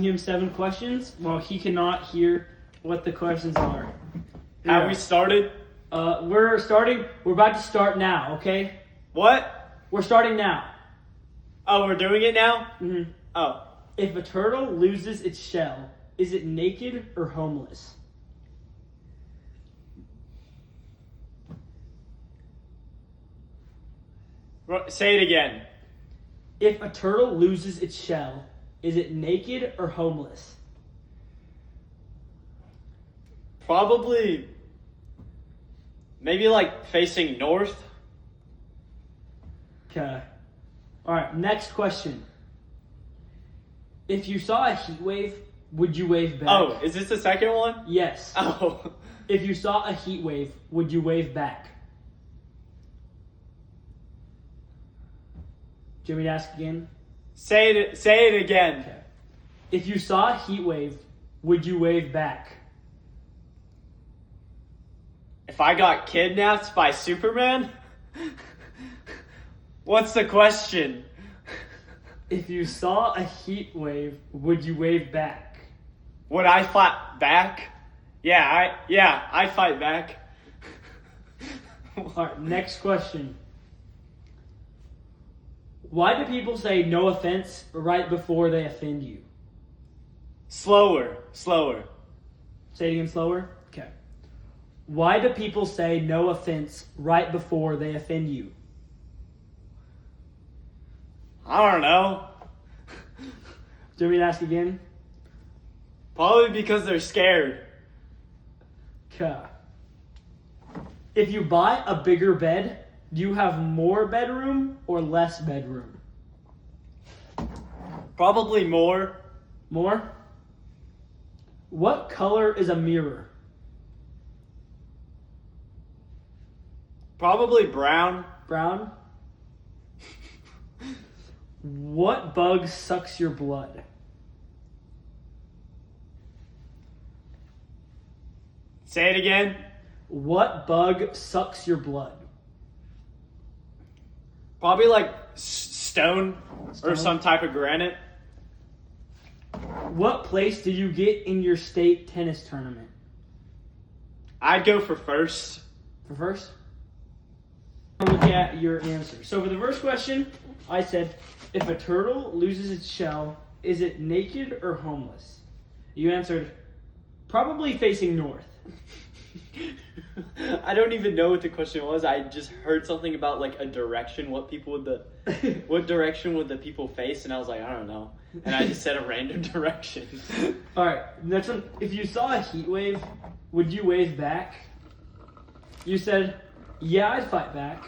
him 7 questions while he cannot hear what the questions are. Have we started? We're starting. We're about to start now, okay? What? We're starting now. Oh, we're doing it now? Mm-hmm. Oh. If a turtle loses its shell, is it naked or homeless? Say it again. If a turtle loses its shell, is it naked or homeless? Probably, maybe like facing north. Okay. Alright, next question. If you saw a heat wave, would you wave back? Oh, is this the second one? Yes. Oh. If you saw a heat wave, would you wave back? Do you want me to ask again? Say it again. Okay. If you saw a heat wave, would you wave back? If I got kidnapped by Superman? What's the question? If you saw a heat wave, would you wave back? Would I fight back? Yeah, I'd fight back. Alright, next question. Why do people say no offense right before they offend you? Slower. Say it again slower. Okay. Why do people say no offense right before they offend you? I don't know. Do you want me to ask again? Probably because they're scared. Okay. If you buy a bigger bed, do you have more bedroom or less bedroom? Probably more. More? What color is a mirror? Probably brown. Brown? What bug sucks your blood? Say it again. What bug sucks your blood? Probably like stone or Stone? some type of granite. What place did you get in your state tennis tournament? I'd go for first. For first? Look at your answer. So for the first question, I said, if a turtle loses its shell, is it naked or homeless? You answered, probably facing north. I don't even know what the question was. I just heard something about like a direction. What direction would the people face? And I was like, I don't know. And I just said a random direction. All right, next one. If you saw a heat wave, would you wave back? You said, yeah, I'd fight back.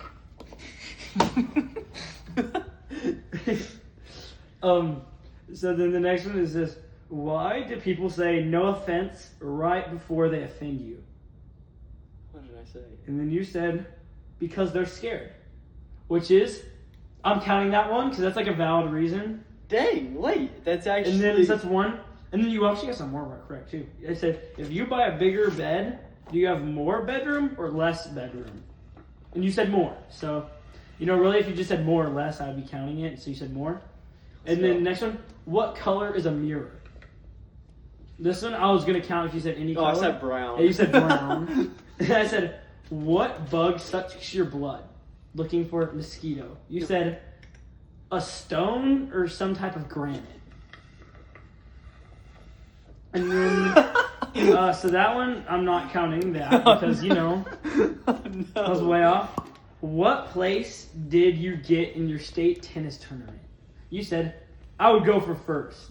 So then the next one is this. Why do people say no offense right before they offend you? What did I say? And then you said, because they're scared. Which is, I'm counting that one because that's like a valid reason. Dang, wait, that's actually... And then that's one. And then you actually got some more right correct too. I said, if you buy a bigger bed, do you have more bedroom or less bedroom? And you said more. So, really if you just said more or less, I'd be counting it. So you said more. And then next one, what color is a mirror? This one I was going to count if you said any color. I said brown. Yeah, you said brown. And I said, what bug sucks your blood? Looking for a mosquito. You said, a stone or some type of granite. And then, so that one, I'm not counting that because, No. that was way off. What place did you get in your state tennis tournament? You said, I would go for first.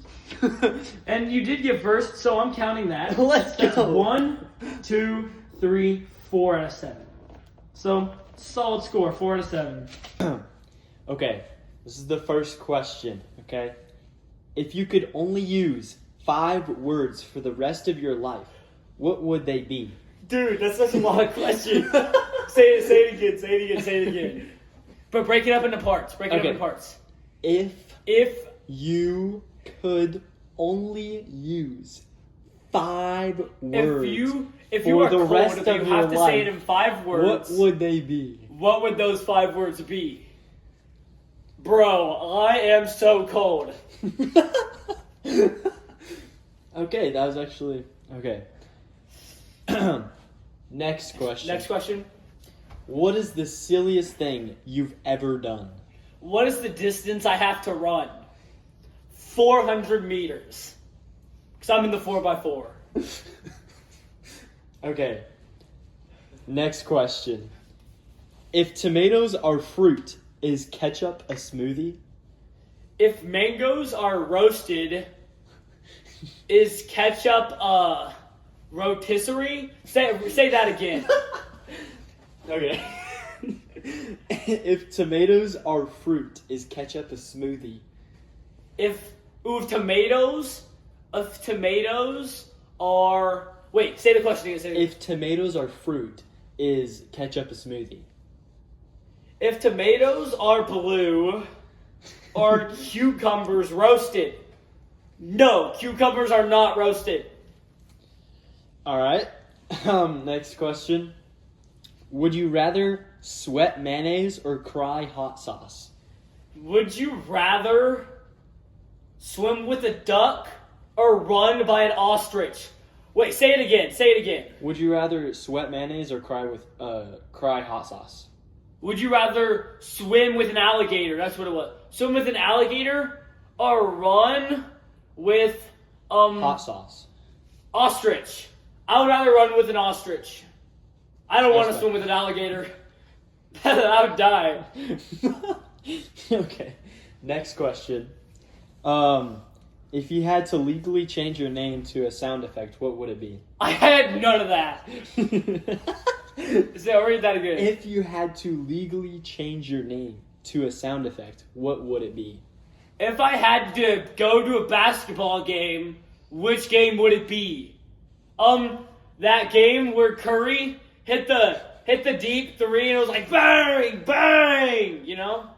And you did get first, so I'm counting that. Let's go. That's 1, 2, 3, 4 out of 7. So, solid score, 4 out of 7. Okay, this is the first question, okay? If you could only use 5 words for the rest of your life, what would they be? Dude, that's such a lot of questions. Say it again. But break it up into parts. If you could only use 5 words if for you are the cold, rest if of you your have to life, say it in 5 words, what would they be? what would those 5 words be? Bro, I am so cold. Okay, that was actually okay. Next question. Next question. What is the silliest thing you've ever done? What is the distance I have to run? 400 meters. Because I'm in the 4x4. Okay. Next question. If tomatoes are fruit, is ketchup a smoothie? If mangoes are roasted, is ketchup a rotisserie? Say that again. Okay. If tomatoes are fruit, is ketchup a smoothie? If tomatoes are... Wait, say the question again. If tomatoes are fruit, is ketchup a smoothie? If tomatoes are blue, are cucumbers roasted? No, cucumbers are not roasted. Alright. Next question. Would you rather sweat mayonnaise or cry hot sauce? Would you rather swim with a duck or run by an ostrich? Wait, say it again. Say it again. Would you rather sweat mayonnaise or cry hot sauce? Would you rather swim with an alligator? That's what it was. Swim with an alligator or run with Hot sauce. ostrich? I would rather run with an ostrich. I don't want to That's swim with an alligator. I would die. Okay. Next question. If you had to legally change your name to a sound effect, what would it be? I had none of that. So read that again. If you had to legally change your name to a sound effect, what would it be? If I had to go to a basketball game, which game would it be? That game where Curry hit the deep three and it was like bang, bang, you know?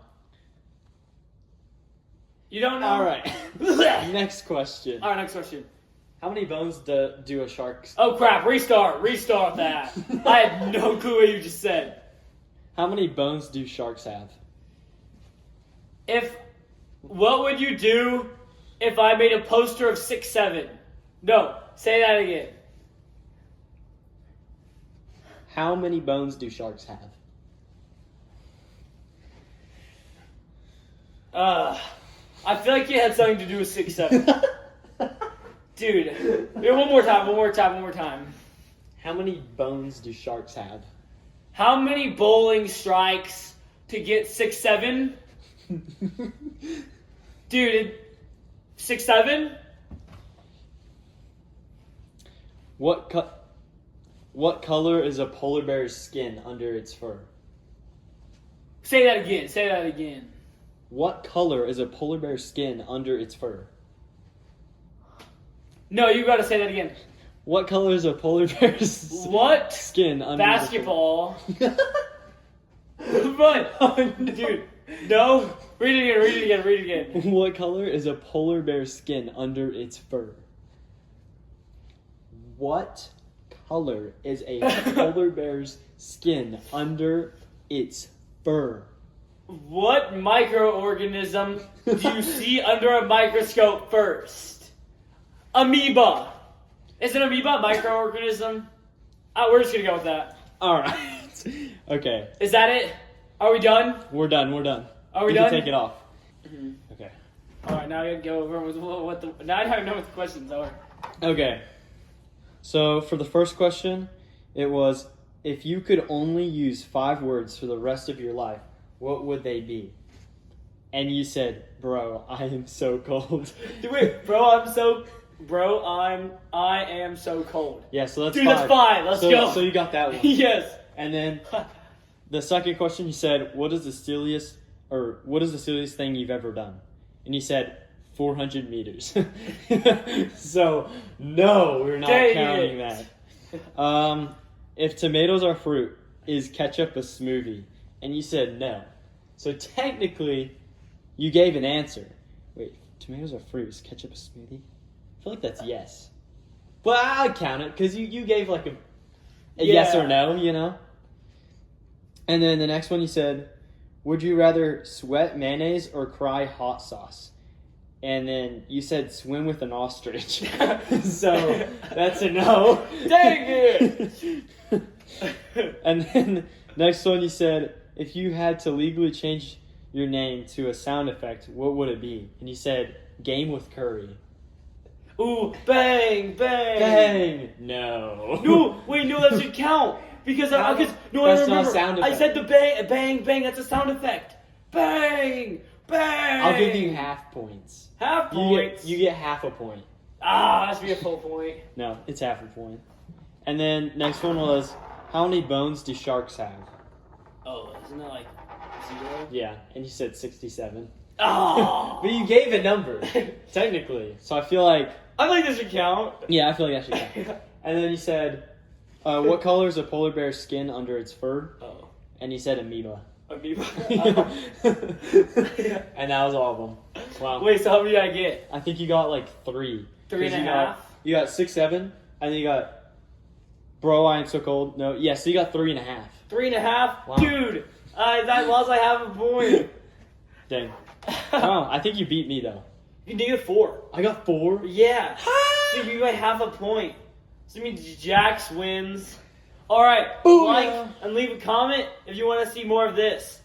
You don't know? Alright. Next question. Alright, next question. How many bones do a shark... Oh crap, restart that. I had no clue what you just said. How many bones do sharks have? What would you do if I made a poster of 6'7"? No, say that again. How many bones do sharks have? I feel like it had something to do with 6'7". Dude, one more time. How many bones do sharks have? How many bowling strikes to get 6'7"? Dude, 6'7"? What color is a polar bear's skin under its fur? Say that again. What color is a polar bear's skin under its fur? No, you gotta say that again. What color is a polar bear's skin under basketball? What? Dude, no. Read it again. What color is a polar bear's skin under its fur? What color is a polar bear's skin under its fur? What microorganism do you see under a microscope first? Amoeba. Is an amoeba a microorganism? We're just gonna go with that. Alright. Okay. Is that it? Are we done? We're done. Are we You done? can take it off. Mm-hmm. Okay. Alright, now I gotta go over with now I don't know what the questions are. Okay. So for the first question, it was, if you could only use 5 words for the rest of your life, what would they be? And you said, bro, I am so cold. Wait, I am so cold. Yeah, so that's Dude, 5. that's 5. Let's go. So you got that one. Yes. And then the second question, you said, what is the silliest thing you've ever done? And you said 400 meters. So no, we're not counting that. If tomatoes are fruit, is ketchup a smoothie? And you said no. So technically, you gave an answer. Wait, tomatoes are fruit, is ketchup a smoothie? I feel like that's yes. But I'll count it, because you gave like a yes or no, you know? And then the next one you said, would you rather sweat mayonnaise or cry hot sauce? And then you said swim with an ostrich. So that's a no. Dang it! And then next one you said, if you had to legally change your name to a sound effect, what would it be? And you said game with curry. Ooh, bang, bang. Bang! No. No, wait, no, that should count. Because I That's remember. not a sound I effect. said the bang, bang, bang. That's a sound effect. Bang, bang. I'll give you half points. half You points. get half a point. that should be a full point. No, it's half a point. And then next one was, how many bones do sharks have? Oh, isn't that like 0? Yeah, and you said 67. Oh, But you gave a number, technically. So I feel like, I think this should count. yeah, I feel like that should count. And then you said, what color is a polar bear's skin under its fur? Oh, And you said amoeba. amoeba. And that was all of them. Wow. Wait, so how many did I get? I think you got like 3. 3 and a 'Cause half? You got 6, 7, and then you got, bro, I ain't so cold. No, yeah, so you got 3.5. 3.5? Wow. Dude, I lost like half a point. Dang. Wow, I think you beat me though. You can get 4. I got 4. Yeah. So you might have a point. So it means Jax wins. Alright, Booyah. like and leave a comment if you want to see more of this.